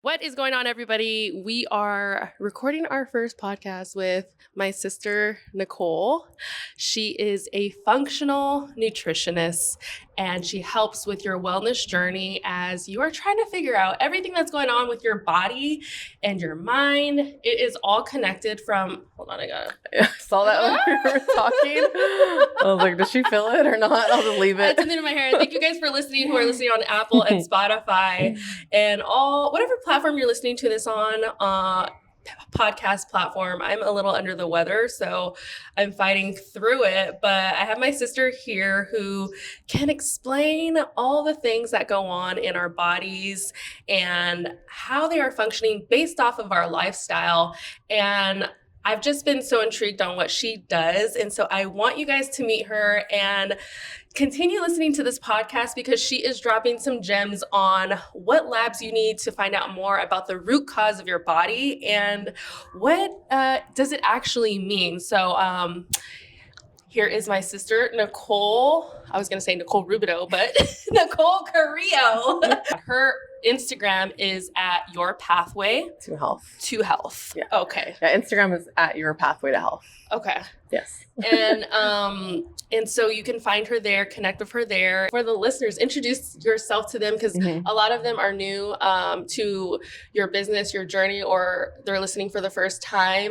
What is going on, everybody? We are recording our first podcast with my sister, Nicole. She is a functional nutritionist, and she helps with your wellness journey as you are trying to figure out everything that's going on with your body and your mind. It is all connected from, hold on, I saw that when we were talking. I was like, does she feel it or not? I'll just leave it. I had something in my hair. Thank you guys for listening, who are listening on Apple and Spotify and whatever platform you're listening to this on, podcast platform. I'm a little under the weather, so I'm fighting through it, but I have my sister here who can explain all the things that go on in our bodies and how they are functioning based off of our lifestyle. And I've just been so intrigued on what she does. And so I want you guys to meet her and continue listening to this podcast because she is dropping some gems on what labs you need to find out more about the root cause of your body and what does it actually mean. So here is my sister, Nicole. I was going to say Nicole Rubido, but Nicole Carrillo. Her Instagram is at Your Pathway To Health. To Health. Yeah. Okay. Yeah, Instagram is at Your Pathway to Health. Okay. Yes. And so you can find her there, connect with her there. For the listeners, introduce yourself to them because a lot of them are new to your business, your journey, or they're listening for the first time.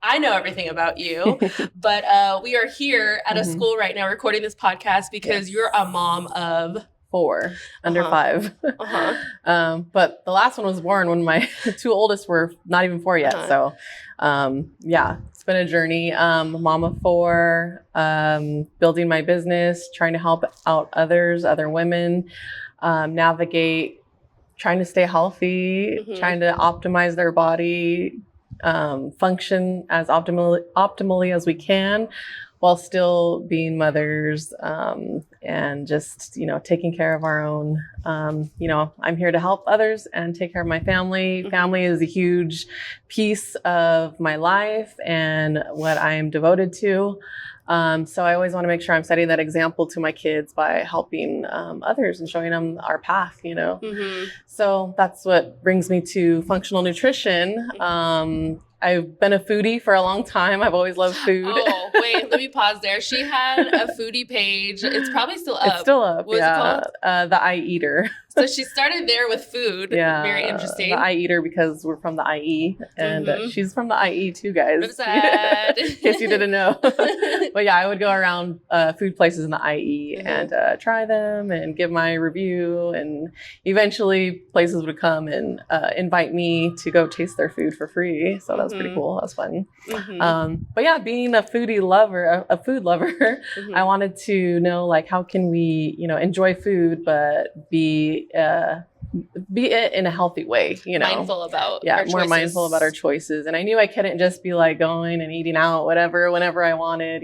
I know everything about you, but we are here at a school right now recording this podcast because you're a mom of 4, under 5. But the last one was born when my 2 oldest were not even 4 yet. So yeah, it's been a journey. Mom of 4, building my business, trying to help out other women, navigate, trying to stay healthy, trying to optimize their body, function as optimally as we can while still being mothers, and just, taking care of our own. I'm here to help others and take care of my family. Family is a huge piece of my life and what I am devoted to. So I always want to make sure I'm setting that example to my kids by helping others and showing them our path, So that's what brings me to functional nutrition. I've been a foodie for a long time. I've always loved food. Oh, wait, let me pause there. She had a foodie page. It's probably still up. It's still up. What was it called? The I Eater. So she started there with food. Yeah. Very interesting. The I Eater because we're from the IE and she's from the IE too, guys. I'm sad. In case you didn't know. But yeah, I would go around food places in the IE and try them and give my review, and eventually places would come and invite me to go taste their food for free. So that was pretty cool. That was fun. But yeah, being a food lover, I wanted to know, like, how can we, enjoy food, but be it in a healthy way, Mindful about our choices. Mindful about our choices. And I knew I couldn't just be like going and eating out, whenever I wanted,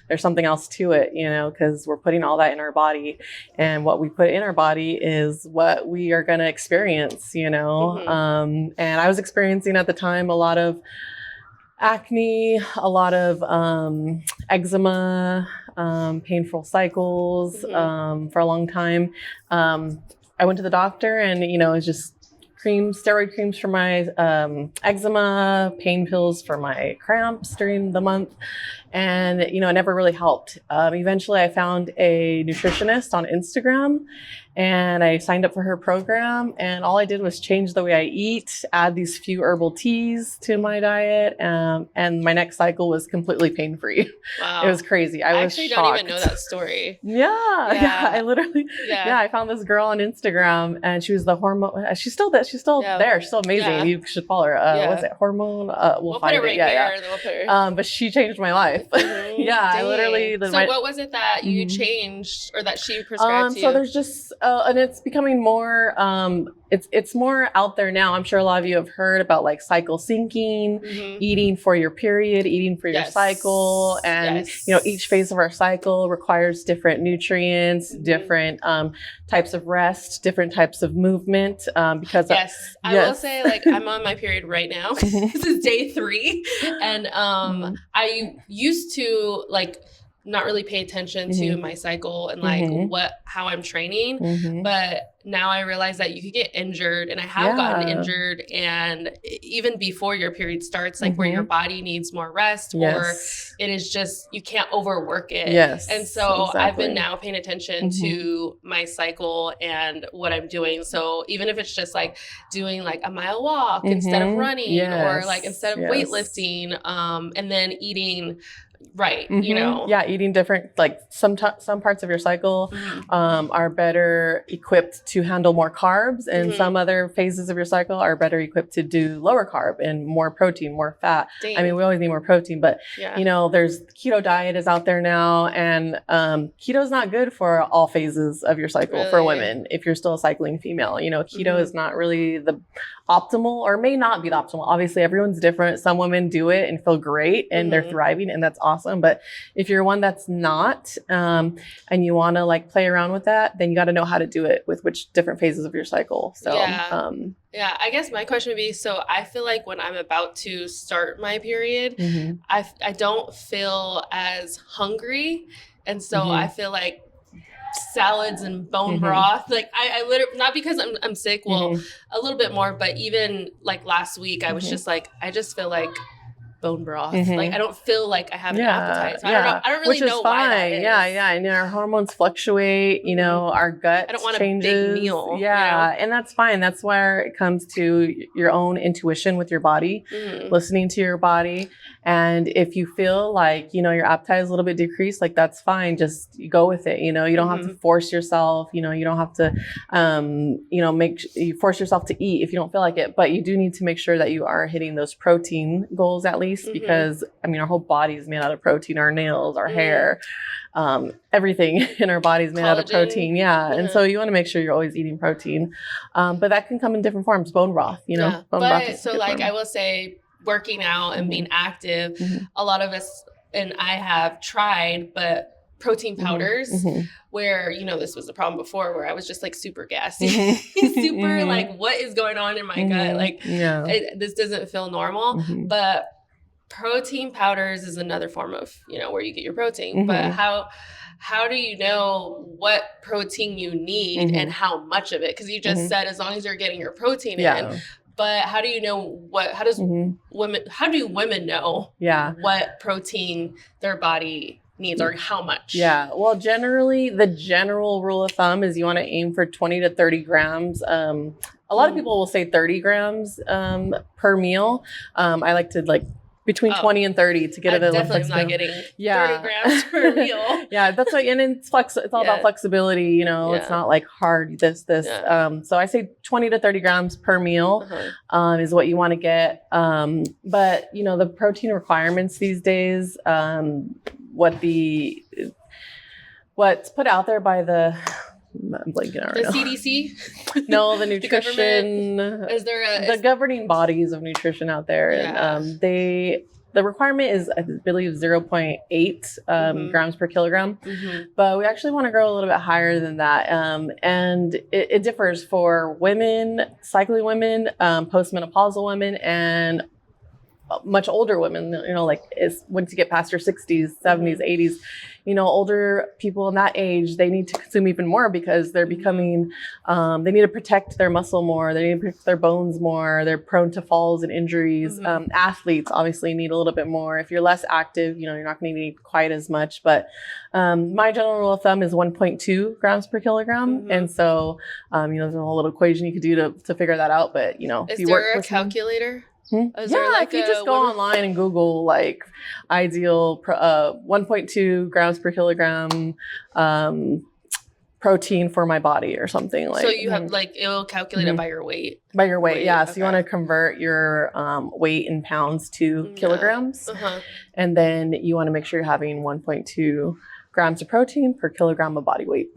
there's something else to it, because we're putting all that in our body, and what we put in our body is what we are going to experience, and I was experiencing at the time a lot of acne, a lot of eczema, painful cycles for a long time. I went to the doctor and, it was just steroid creams for my eczema, pain pills for my cramps during the month. And, it never really helped. Eventually I found a nutritionist on Instagram and I signed up for her program, and all I did was change the way I eat, add these few herbal teas to my diet. And my next cycle was completely pain-free. Wow. It was crazy. I was actually shocked. Don't even know that story. Yeah. I literally, I found this girl on Instagram and she was the hormone. She's still there. She's still amazing. Yeah. You should follow her. What's it? Hormone. We'll find put it right here. Then we'll put her. But she changed my life. Yeah. I literally. So what was it that you changed or that she prescribed to you? So there's just, and it's becoming more, it's more out there now. I'm sure a lot of you have heard about like cycle syncing, eating for your period, eating for your cycle. And, each phase of our cycle requires different nutrients, different types of rest, different types of movement. Because I will say, like, I'm on my period right now. This is day 3. And I used to, like, not really pay attention to my cycle and like how I'm training. But now I realize that you could get injured, and I have gotten injured, and even before your period starts, like where your body needs more rest, or it is just, you can't overwork it. And so I've been now paying attention to my cycle and what I'm doing. So even if it's just like doing like a mile walk instead of running, or like instead of weightlifting, and then eating right, you know. Eating different, like some parts of your cycle are better equipped to handle more carbs, and some other phases of your cycle are better equipped to do lower carb and more protein, more fat. I mean, we always need more protein, but you know, there's keto diet is out there now, and keto is not good for all phases of your cycle for women. If you're still a cycling female, you know, keto is not really the optimal, or may not be the optimal. Obviously, everyone's different. Some women do it and feel great and they're thriving, and that's awesome. But if you're one that's not, and you want to like play around with that, then you got to know how to do it with which different phases of your cycle. So, I guess my question would be, so I feel like when I'm about to start my period, I don't feel as hungry. And so I feel like salads and bone broth, like I literally, not because I'm sick, well, a little bit more, but even like last week I was just like, I just feel like bone broth. Like I don't feel like I have an appetite. So I don't know. I don't really know why that is. And our hormones fluctuate, you know, our gut I don't want changes. a big meal. And that's fine. That's where it comes to your own intuition with your body, listening to your body. And if you feel like, you know, your appetite is a little bit decreased, like that's fine. Just go with it. You know, you don't have to force yourself. You know, you don't have to, you know, you force yourself to eat if you don't feel like it. But you do need to make sure that you are hitting those protein goals at least, because I mean, our whole body is made out of protein. Our nails, our hair, everything in our body is made out of protein. And so you want to make sure you're always eating protein. But that can come in different forms. Bone broth, you know. Bone broth is so like I will say, working out and being active, a lot of us, and I have tried, but protein powders, where, you know, this was the problem before, where I was just like super gassy, super like, what is going on in my gut? Like this doesn't feel normal. But protein powders is another form of, you know, where you get your protein. But how do you know what protein you need and how much of it? Because you just said as long as you're getting your protein in. But how do you know how do women know what protein their body needs or how much? Well, generally, the general rule of thumb is you want to aim for 20 to 30 grams. A lot of people will say 30 grams per meal. I like to like between 20 and 30 to get it. Definitely not getting 30 grams per meal. That's why, and it's all about flexibility. You know, it's not like hard this. So I say 20 to 30 grams per meal is what you want to get. But you know, the protein requirements these days, what's put out there by I'm blanking out right now. The CDC? No, the nutrition. Is there the governing bodies of nutrition out there? And the requirement is, I believe, 0.8 grams per kilogram. But we actually want to go a little bit higher than that. And it differs for women, cycling women, postmenopausal women, and much older women. You know, like once you get past your 60s, 70s, 80s, you know, older people in that age, they need to consume even more because they're becoming, they need to protect their muscle more. They need to protect their bones more. They're prone to falls and injuries. Athletes obviously need a little bit more. If you're less active, you know, you're not going to need quite as much. But my general rule of thumb is 1.2 grams per kilogram. And so, you know, there's a whole little equation you could do to figure that out. But, you know, is there a calculator? If you just go online and Google like ideal 1.2 grams per kilogram protein for my body or something like. So you have like, it'll calculate it by your weight. By your weight, yeah. So you want to convert your weight in pounds to kilograms, and then you want to make sure you're having 1.2 grams of protein per kilogram of body weight.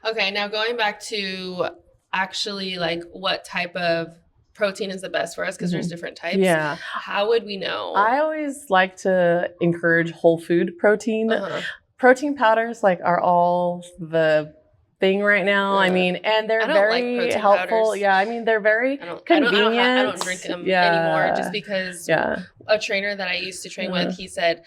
Okay, now going back to actually like what type of protein is the best for us, because there's different types. How would we know? I always like to encourage whole food protein. Protein powders like are all the thing right now. I mean, and they're very helpful. Powders. I mean, they're very convenient. I don't drink them anymore just because a trainer that I used to train with, he said,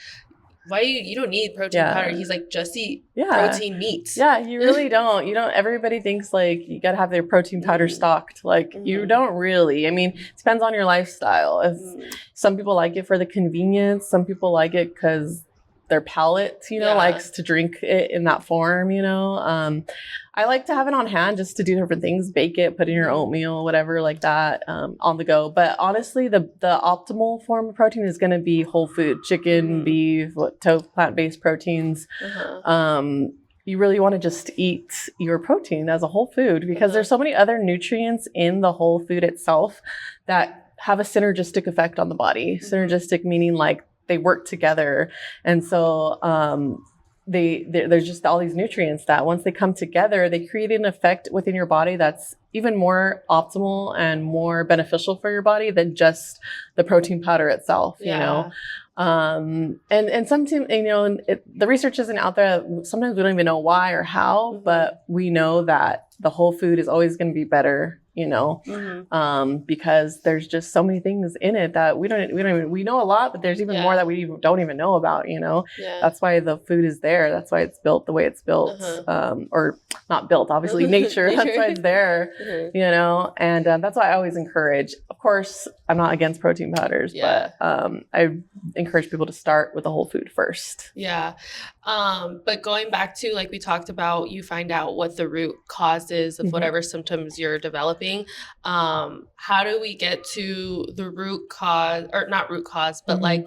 why you don't need protein powder. He's like, just eat protein meat. Yeah, you really don't. Everybody thinks like you got to have their protein powder stocked. Like you don't really. I mean, it depends on your lifestyle. If some people like it for the convenience, some people like it because their palate, likes to drink it in that form, I like to have it on hand just to do different things, bake it, put in your oatmeal, whatever like that, on the go. But honestly, the optimal form of protein is going to be whole food, chicken, beef, plant-based proteins. You really want to just eat your protein as a whole food because there's so many other nutrients in the whole food itself that have a synergistic effect on the body. Synergistic meaning like they work together. And so there's just all these nutrients that once they come together, they create an effect within your body that's even more optimal and more beneficial for your body than just the protein powder itself, and sometimes, the research isn't out there. Sometimes we don't even know why or how, but we know that the whole food is always going to be better, because there's just so many things in it that we know a lot, but there's even more that we don't even know about, That's why the food is there. That's why it's built the way it's built, or not built, obviously nature. That's why it's there, and that's why I always encourage, of course, I'm not against protein powders, but I encourage people to start with the whole food first. Yeah. But going back to, like we talked about, you find out what the root cause is of whatever symptoms you're developing. How do we get to the root cause, or not root cause, but like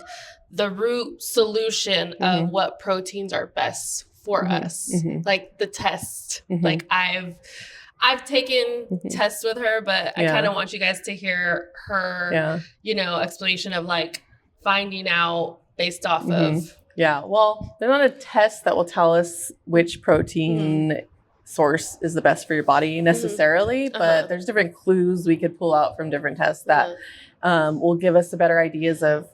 the root solution of what proteins are best for us? Like the test, like I've taken tests with her, but I kind of want you guys to hear her, explanation of like finding out based off of. Yeah, well, there's not a test that will tell us which protein source is the best for your body necessarily, but there's different clues we could pull out from different tests that will give us a better ideas of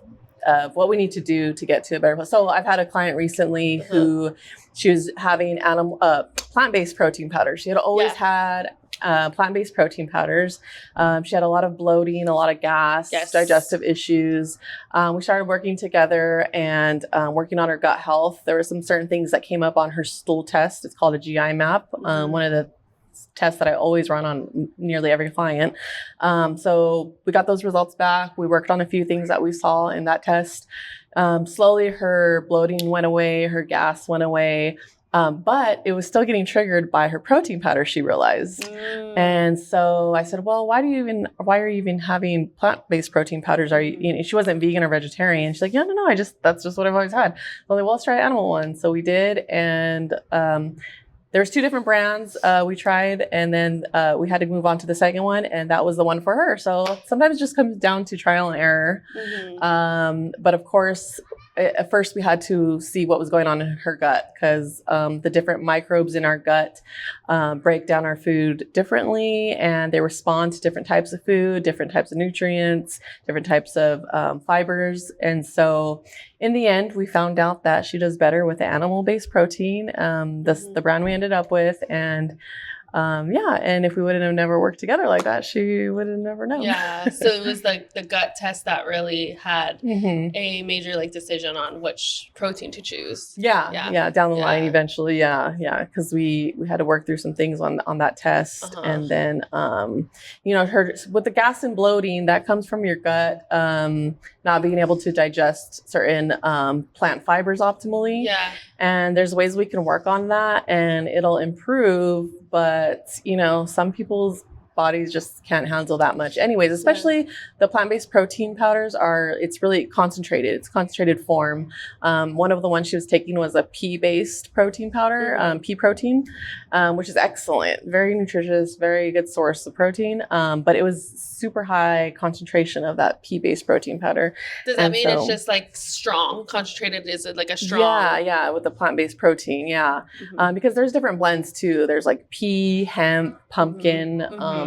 what we need to do to get to a better place. So I've had a client recently who she was having plant-based protein powder. She had always had plant-based protein powders. She had a lot of bloating, a lot of gas, digestive issues. We started working together and working on her gut health. There were some certain things that came up on her stool test. It's called a GI map. One of the tests that I always run on nearly every client. So we got those results back. We worked on a few things that we saw in that test. Slowly her bloating went away, her gas went away. But it was still getting triggered by her protein powder, she realized. And so I said, well, why are you even having plant-based protein powders? She wasn't vegan or vegetarian. She's like, no, that's just what I've always had. I was like, well, let's try animal one. So we did. And, there's two different brands we tried, and then we had to move on to the second one, and that was the one for her. So sometimes it just comes down to trial and error. But of course, at first we had to see what was going on in her gut because the different microbes in our gut break down our food differently, and they respond to different types of food, different types of nutrients, different types of fibers. And so in the end, we found out that she does better with the animal-based protein, the brand we ended up with. And and if we would have never worked together like that, she would have never known. Yeah. So it was like the gut test that really had a major decision on which protein to choose. Yeah. Down the line eventually. Yeah. Because we had to work through some things on that test. And then, her with the gas and bloating, that comes from your gut not being able to digest certain plant fibers optimally. Yeah. And there's ways we can work on that and it'll improve. But, some people's bodies just can't handle that much anyways, especially the plant-based protein powders it's really concentrated. It's concentrated form. One of the ones she was taking was a pea-based protein powder, pea protein, which is excellent, very nutritious, very good source of protein. But it was super high concentration of that pea-based protein powder. Does that mean it's just strong concentrated? Is it like a strong? Yeah, with the plant-based protein, because there's different blends too. There's pea, hemp, pumpkin,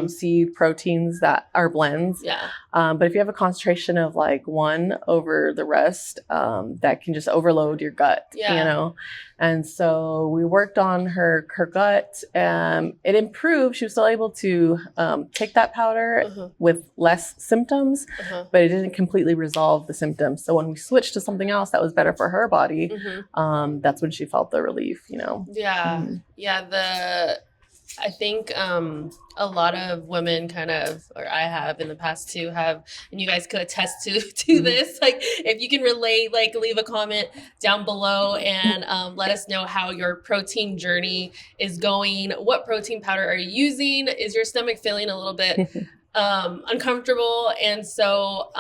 seed proteins that are blends. Yeah. But if you have a concentration of like one over the rest, that can just overload your gut, you know? And so we worked on her gut. It improved. She was still able to take that powder with less symptoms, but it didn't completely resolve the symptoms. So when we switched to something else that was better for her body, that's when she felt the relief, you know? Yeah. Yeah. I think a lot of women kind of, or I have in the past too, and you guys could attest to this. Like, if you can relate, like, leave a comment down below and let us know how your protein journey is going. What protein powder are you using? Is your stomach feeling a little bit uncomfortable? And so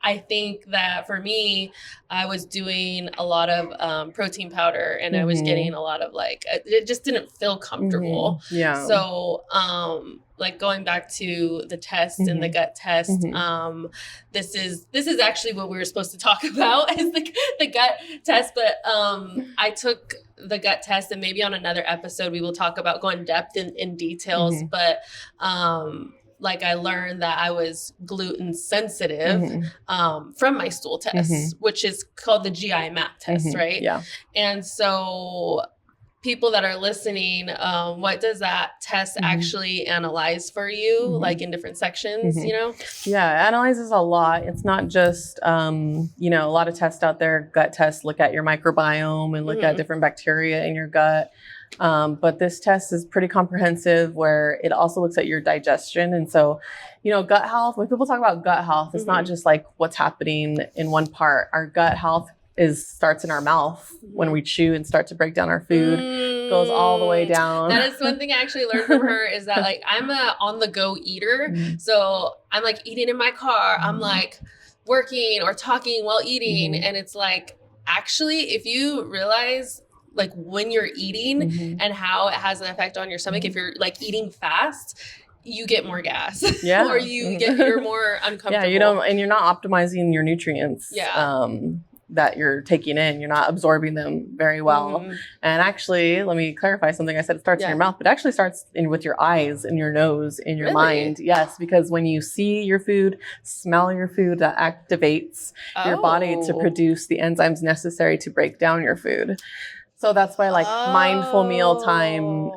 I think that for me, I was doing a lot of protein powder, and I was getting a lot of like, it just didn't feel comfortable. Yeah. So like going back to the test and the gut test, this is actually what we were supposed to talk about, is the gut test. But I took the gut test, and maybe on another episode we will talk about going in depth in details. But like, I learned that I was gluten sensitive from my stool test, which is called the GI map test, right? Yeah. And so people that are listening, what does that test actually analyze for you, like in different sections, you know? Yeah, it analyzes a lot. It's not just, you know, a lot of tests out there, gut tests look at your microbiome and look at different bacteria in your gut. But this test is pretty comprehensive, where it also looks at your digestion. And so, you know, gut health, when people talk about gut health, it's not just like what's happening in one part. Our gut health starts in our mouth when we chew and start to break down our food, goes all the way down. That is one thing I actually learned from her, is that, like, I'm a on the go eater. So I'm like eating in my car. I'm like working or talking while eating. And it's like, actually, if you realize, like, when you're eating and how it has an effect on your stomach, if you're like eating fast, you get more gas, or you're more uncomfortable. Yeah, and you're not optimizing your nutrients. That you're taking in, you're not absorbing them very well. And actually, let me clarify something. I said it starts in your mouth, but it actually starts with your eyes and your nose and your mind. Yes, because when you see your food, smell your food, that activates your body to produce the enzymes necessary to break down your food. So that's why, like, mindful meal time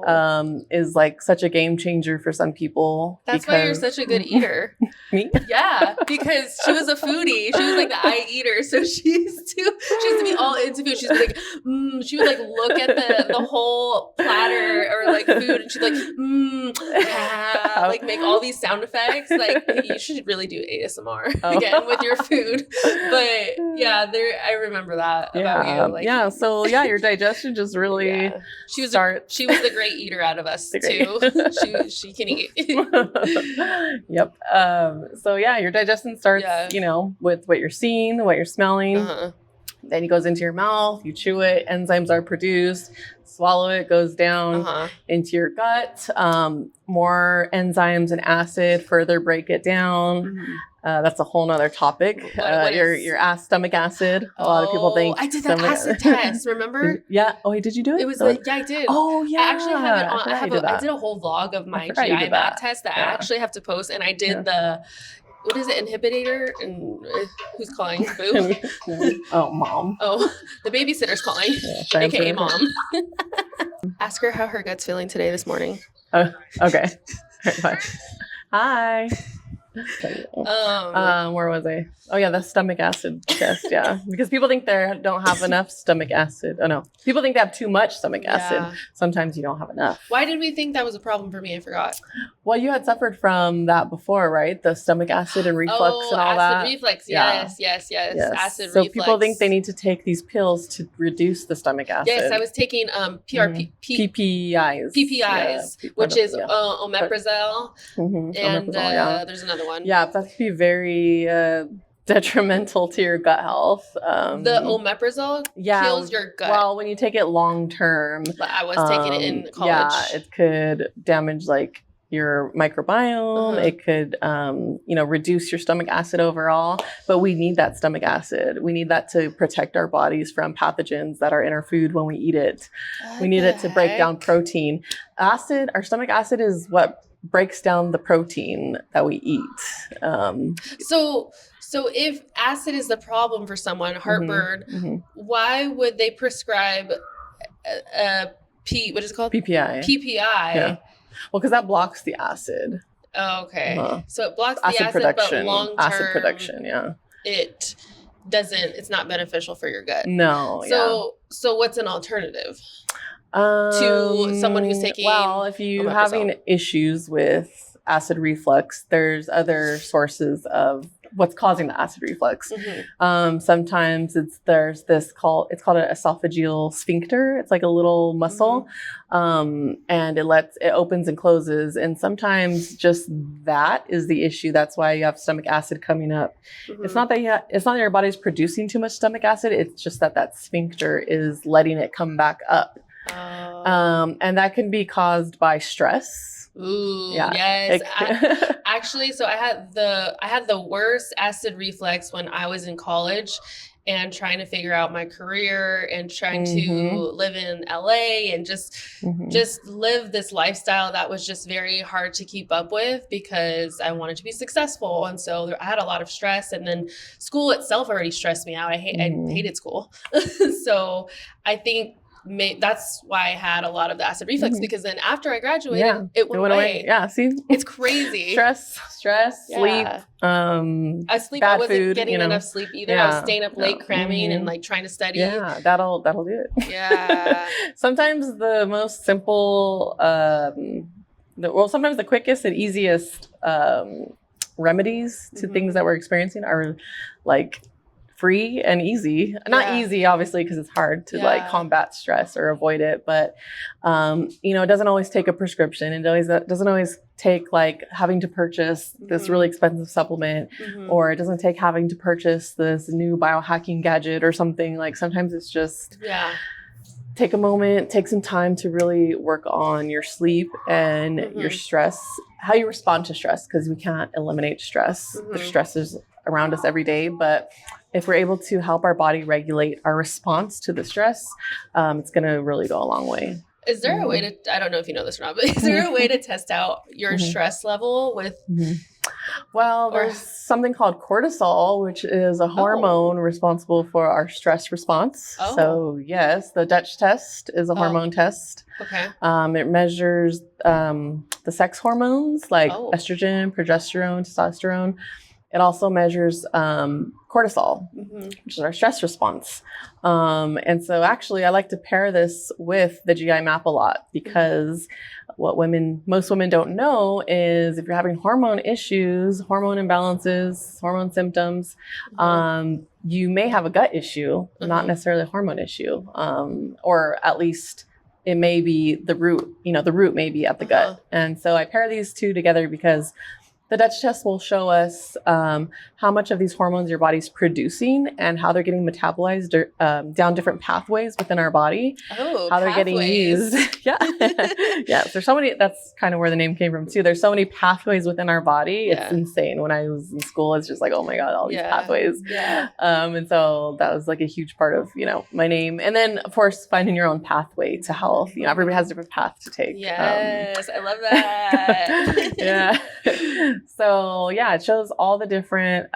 is like such a game changer for some people. That's why you're such a good eater. Me? Yeah, because she was a foodie. She was like the eye eater. So she used to be all into food. She's like, she would like look at the whole platter or like food, and she'd like, like make all these sound effects. Like, you should really do ASMR again with your food. But yeah, I remember that about you. Like, so your digestion just really she was the great eater out of us too. She can eat. Yep. So your digestion starts, you know, with what you're seeing, what you're smelling. Then it goes into your mouth, you chew it, enzymes are produced, swallow it, goes down into your gut. More enzymes and acid further break it down. That's a whole nother topic. Your stomach acid. A lot of people think I did that acid test. Remember? Oh, did you do it? It was like, I did. Oh, yeah. I actually have it on. I did a whole vlog of my GI map test that I actually have to post, and I did the. What is it? Inhibitor? And who's calling? Boo? Oh, mom. Oh, the babysitter's calling. AKA mom. Ask her how her gut's feeling today this morning. Okay. All right, bye. Hi. Where was I? Oh yeah, the stomach acid test. Yeah, because people think they don't have enough stomach acid. Oh no, people think they have too much stomach acid. Sometimes you don't have enough. Why did we think that was a problem for me? I forgot. Well, you had suffered from that before, right? The stomach acid and reflux and all that. Acid reflux. Yes. Acid so reflux. People think they need to take these pills to reduce the stomach acid. Yes, I was taking PPIs. PPIs, which is omeprazole, and there's another one. Yeah, that could be very detrimental to your gut health. The omeprazole kills your gut. Well, when you take it long term. But I was taking it in college. Yeah, it could damage like your microbiome. It could, reduce your stomach acid overall. But we need that stomach acid. We need that to protect our bodies from pathogens that are in our food when we eat it. We need it to break down protein. Our stomach acid is what breaks down the protein that we eat. So if acid is the problem for someone, heartburn, why would they prescribe what is it called? PPI. PPI. Yeah. Well, because that blocks the acid. Oh, okay. So it blocks acid the acid, production, but long term, acid production. Yeah. It's not beneficial for your gut. No. So what's an alternative to someone who's taking? Well, if you're having issues with acid reflux, there's other sources of what's causing the acid reflux. Sometimes it's called an esophageal sphincter. It's like a little muscle, and it opens and closes. And sometimes just that is the issue. That's why you have stomach acid coming up. It's not that your body's producing too much stomach acid. It's just that sphincter is letting it come back up. And that can be caused by stress. Ooh, yes. Actually, so I had the worst acid reflux when I was in college and trying to figure out my career and trying to live in LA and just live this lifestyle that was just very hard to keep up with because I wanted to be successful. And so I had a lot of stress, and then school itself already stressed me out. I hated school. So I think that's why I had a lot of the acid reflux, because then after I graduated, it went away. Yeah, see? It's crazy. Stress, sleep, I wasn't getting enough sleep either. I was staying up late cramming and like trying to study. Yeah, that'll do it. Yeah. Sometimes the most simple, sometimes the quickest and easiest remedies to things that we're experiencing are like free and easy. Not easy, obviously, because it's hard to like combat stress or avoid it. But, it doesn't always take a prescription. It doesn't always take like having to purchase this really expensive supplement, or it doesn't take having to purchase this new biohacking gadget or something. Like sometimes it's just take a moment, take some time to really work on your sleep and your stress, how you respond to stress, because we can't eliminate stress. The stress is around us every day, but if we're able to help our body regulate our response to the stress, it's going to really go a long way. Is there a way to, I don't know if you know this or not, but is there a way to test out your stress level with? Well, there's something called cortisol, which is a hormone responsible for our stress response. So yes, the Dutch test is a hormone test. Okay. It measures the sex hormones like estrogen, progesterone, testosterone. It also measures cortisol, which is our stress response. And so actually I like to pair this with the GI map a lot, because what most women don't know is if you're having hormone issues, hormone imbalances, hormone symptoms, you may have a gut issue, not necessarily a hormone issue, or at least it may be the root, the root may be at the gut. And so I pair these two together because the Dutch test will show us how much of these hormones your body's producing and how they're getting metabolized down different pathways within our body. How they're getting used. There's so many. That's kind of where the name came from too. There's so many pathways within our body. It's insane. When I was in school, it's just like, oh my God, all these pathways. And so that was like a huge part of, my name. And then of course, finding your own pathway to health. Everybody has a different path to take. Yes. I love that. So it shows all the different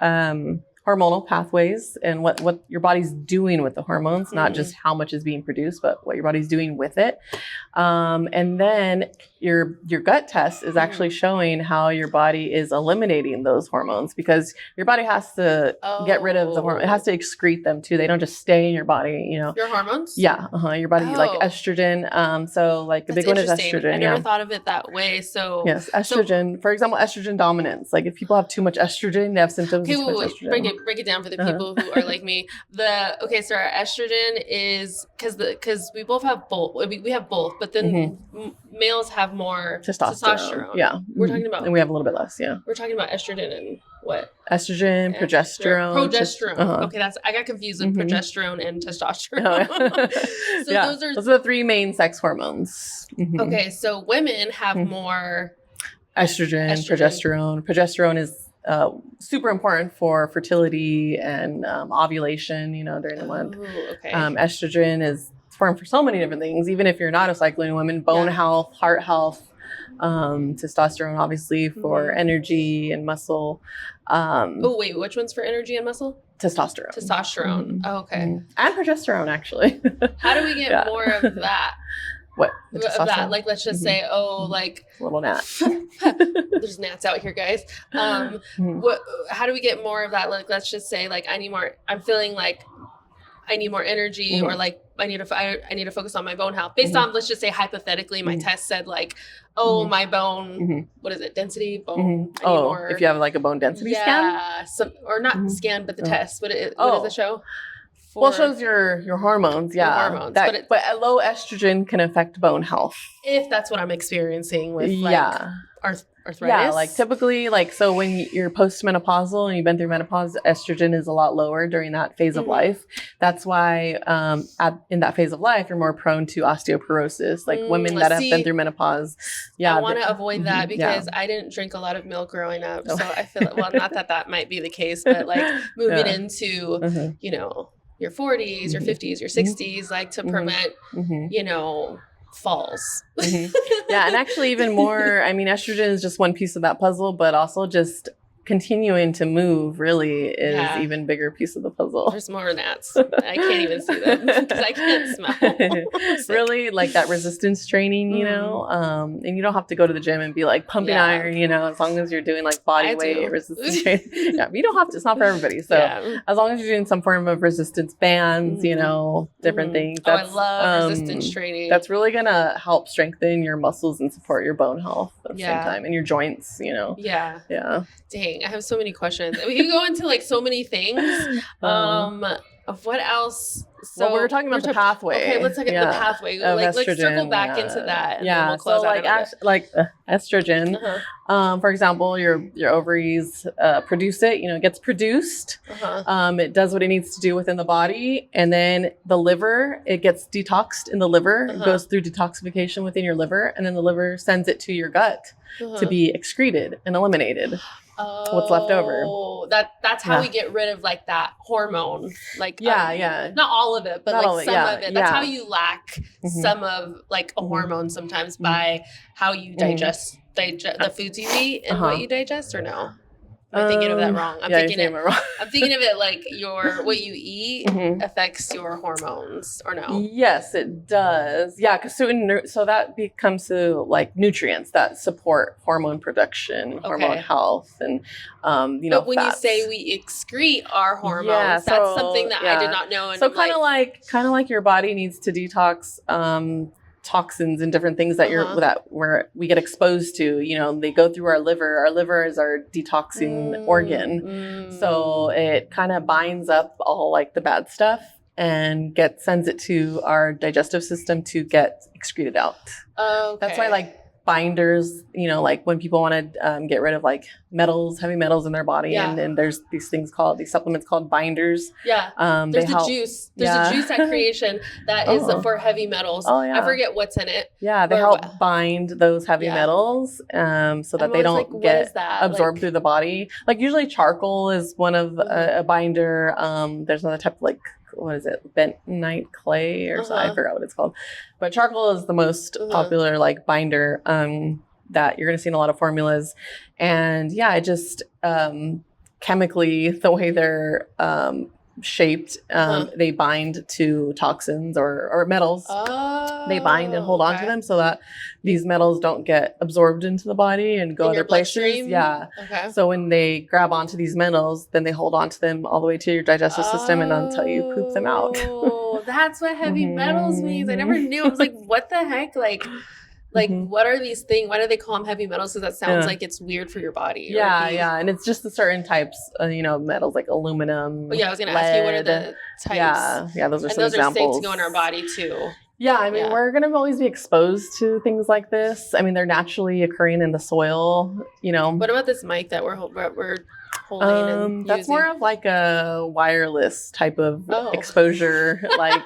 hormonal pathways and what your body's doing with the hormones, not just how much is being produced, but what your body's doing with it. And then your gut test is actually showing how your body is eliminating those hormones, because your body has to get rid of the hormone. It has to excrete them too. They don't just stay in your body, Your hormones? Yeah. Your body, like estrogen. So like the big one is estrogen. I never thought of it that way. So yes, estrogen. For example, estrogen dominance. Like if people have too much estrogen, they have symptoms of too much estrogen. Break it down for the people who are like me. So our estrogen is because we both have both. We have both, but then males have more testosterone. Yeah, we're talking about, and we have a little bit less. Yeah, we're talking about estrogen and what? Estrogen, progesterone. Okay, I got confused with progesterone and testosterone. Those are the three main sex hormones. Okay, so women have more estrogen, progesterone. Progesterone is super important for fertility and ovulation, during the month. Estrogen is important for so many different things, even if you're not a cycling woman, bone health, heart health, Testosterone, obviously, for energy and muscle. Oh, wait, which one's for energy and muscle? Testosterone. Testosterone. Oh, okay. And progesterone, actually. How do we get more of that? What? Of that? Like, let's just say, like little gnat. There's gnats out here, guys. How do we get more of that? Like, let's just say, like, I'm feeling like I need more energy, or like I need to focus on my bone health based on, let's just say, hypothetically, my test said like, my bone, what is it? Density, bone. I need more. If you have like a bone density scan? Or not scan, but the test. What does it show? Well, it shows your hormones, yeah. Your hormones. But a low estrogen can affect bone health. If that's what I'm experiencing with arthritis. Yeah, like typically, like, so when you're postmenopausal and you've been through menopause, estrogen is a lot lower during that phase of life. That's why in that phase of life, you're more prone to osteoporosis. Like women that have been through menopause. Yeah, I want to avoid that because I didn't drink a lot of milk growing up. So I feel like, well, not that might be the case, but like moving into, your 40s, your 50s, your 60s, like to prevent, falls. Yeah. And actually even more, I mean, estrogen is just one piece of that puzzle, but also just continuing to move really is even bigger piece of the puzzle. There's more gnats. I can't even see them because I can't smell. Really, like that resistance training, and you don't have to go to the gym and be like pumping iron, as long as you're doing like body weight resistance training. Yeah, you don't have to. It's not for everybody. So as long as you're doing some form of resistance bands, different things. I love resistance training. That's really gonna help strengthen your muscles and support your bone health at the same time, and your joints. Yeah. Dang, I have so many questions. We can go into like so many things. Of what else? So we were talking about the pathway. Okay, let's look at the pathway. Let's circle back into that. And then we'll close out estrogen. For example, your ovaries produce it. It gets produced. It does what it needs to do within the body, and then the liver, it gets detoxed in the liver. It goes through detoxification within your liver, and then the liver sends it to your gut to be excreted and eliminated. What's left over. That's how we get rid of like that hormone. Like not all of it, but not like some of it. That's how you lack some of like a hormone sometimes by how you digest the foods you eat and what you digest, or no? Am I thinking of that wrong? I'm thinking of it like what you eat affects your hormones, or no? Yes, it does. Yeah, because so that becomes to like nutrients that support hormone production, hormone health, and But when you say we excrete our hormones, that's something that I did not know. And so kind of like your body needs to detox toxins and different things that where we get exposed to, they go through our liver. Our liver is our detoxing organ. So it kind of binds up all like the bad stuff and sends it to our digestive system to get excreted out. That's why like binders, like when people want to get rid of like heavy metals in their body, and there's these supplements called binders. There's a juice at Creation that is for heavy metals. I forget what's in it. They help bind those heavy metals so that they don't get absorbed through the body. Like usually charcoal is one of a binder. There's another type of like, what is it, bentonite clay or something? I forgot what it's called, but charcoal is the most popular like binder that you're going to see in a lot of formulas. And it just chemically, the way they're shaped, they bind to toxins or metals. They bind and hold on to them so that these metals don't get absorbed into the body and go other places. So when they grab onto these metals, then they hold on to them all the way to your digestive system and until you poop them out. That's what heavy metals means. I never knew. I was like, what the heck? Like, what are these things? Why do they call them heavy metals? Because that sounds like it's weird for your body. And it's just the certain types, metals like aluminum. I was going to ask you, what are the types? Those are some those examples. Are safe to go in our body too. We're going to always be exposed to things like this. I mean, they're naturally occurring in the soil, What about this mic that we're holding and That's using? more of like a wireless type of exposure, like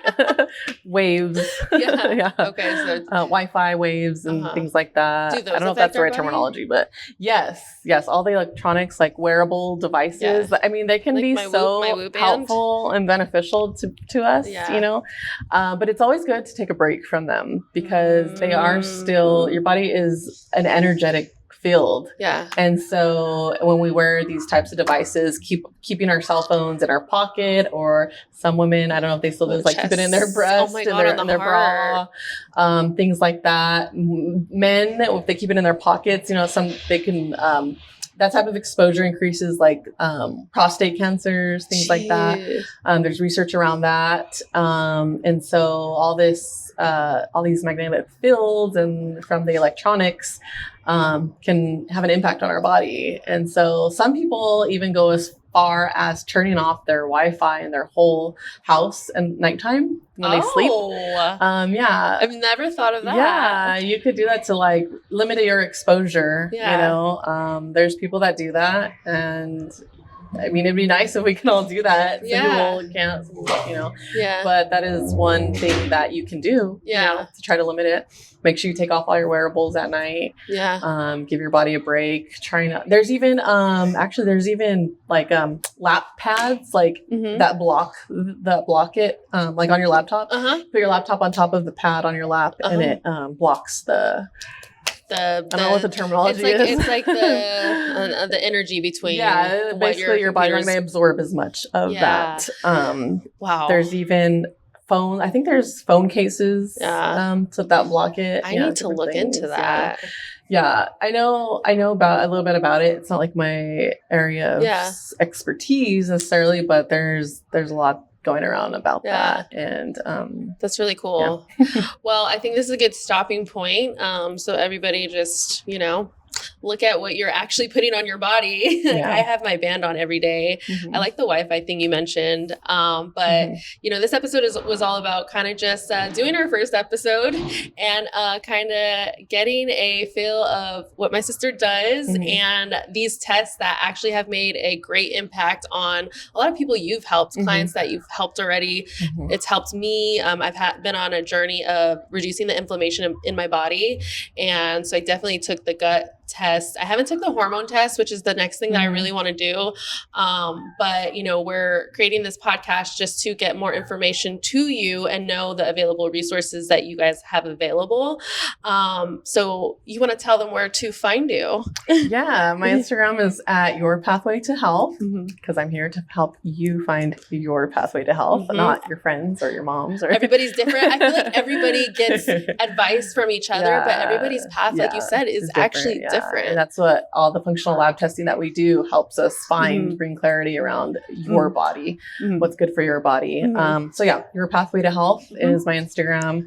waves. Yeah. Okay. So Wi-Fi waves and things like that. Do those I don't know if that's the right terminology, but yes, all the electronics, like wearable devices. I mean, they can Like be my so Whoop band. helpful and beneficial to us, you know. But it's always good to take a break from them because they are still, your body is an energetic field. Yeah. And so when we wear these types of devices, keeping our cell phones in our pocket, or some women, I don't know if they still do this, like keep it in their breast, oh my God, in their bra, things like that. Men, if they keep it in their pockets, you know, they can, that type of exposure increases like prostate cancers, things like that. There's research around that. And so all these magnetic fields and from the electronics can have an impact on our body. And so some people even go as far as turning off their Wi-Fi in their whole house at nighttime when they sleep. Yeah. I've never thought of that. Yeah, you could do that to like limit your exposure. You know, there's people that do that, and I mean, it'd be nice if we can all do that. Some people can't, you know. Yeah. But that is one thing that you can do. You know, to try to limit it. Make sure you take off all your wearables at night. Yeah. Give your body a break. There's even like lap pads like that block it like on your laptop. Put your laptop on top of the pad on your lap, and it blocks the I don't know what the terminology is. It's like the energy between basically your body not going to absorb as much of that. Wow. There's even phone. I think there's phone cases so that block it. I need to look into that. Yeah, I know about a little bit about it. It's not like my area of expertise necessarily, but there's a lot going around about that, and that's really cool. Well, I think this is a good stopping point. So everybody just, you know, look at what you're actually putting on your body. I have my band on every day. I like the Wi-Fi thing you mentioned. But you know, this episode was all about kind of just doing our first episode and kind of getting a feel of what my sister does and these tests that actually have made a great impact on a lot of people you've helped, clients that you've helped already. It's helped me. I've been on a journey of reducing the inflammation in my body. And so I definitely took the gut test. I haven't took the hormone test, which is the next thing that I really want to do. But you know, we're creating this podcast just to get more information to you and know the available resources that you guys have available. So you want to tell them where to find you? Yeah, my Instagram is at Your Pathway to Health, because I'm here to help you find your pathway to health, not your friends or your moms. Or everybody's different. I feel like everybody gets advice from each other, but everybody's path, like you said, is actually different. And that's what all the functional lab testing that we do helps us bring clarity around your body, what's good for your body. So yeah, Your Pathway to Health is my Instagram.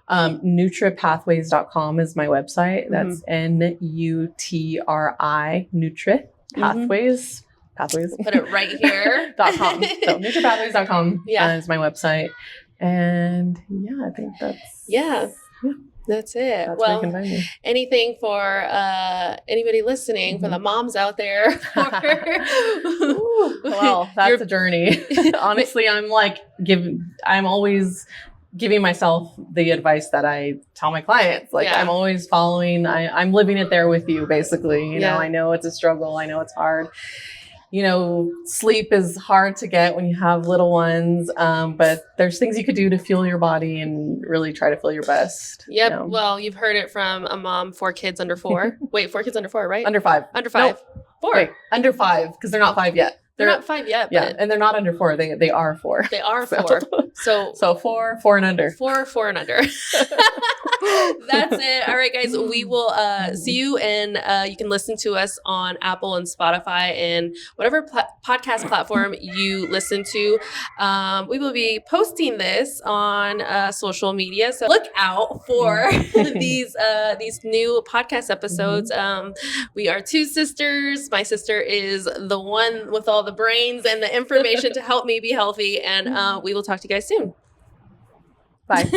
Nutripathways.com is my website. That's Nutri, Nutri Pathways. Pathways. Put it right here. .com. So nutripathways.com is my website. And yeah, I think that's that's it. That's well, anything for anybody listening, for the moms out there? Well, that's a journey. Honestly, I'm always giving myself the advice that I tell my clients. Like I'm always following, I'm living it there with you, basically. You know, I know it's a struggle. I know it's hard. You know, sleep is hard to get when you have little ones, but there's things you could do to fuel your body and really try to feel your best. Yep. You know? Well, you've heard it from a mom, 4 kids under 4. Wait, 4 kids under 4, right? Under 5. Under 5. Nope. 4. Wait, under 5, because they're not 5 yet. They're not 5 yet. Yeah, and they're not under 4. They are 4. They are 4. So 4 and under. 4 and under. That's it. All right, guys. We will see you, and you can listen to us on Apple and Spotify and whatever podcast platform you listen to. We will be posting this on social media, so look out for these new podcast episodes. We are 2 sisters. My sister is the one with all the brains and the information to help me be healthy, and we will talk to you guys soon. Bye.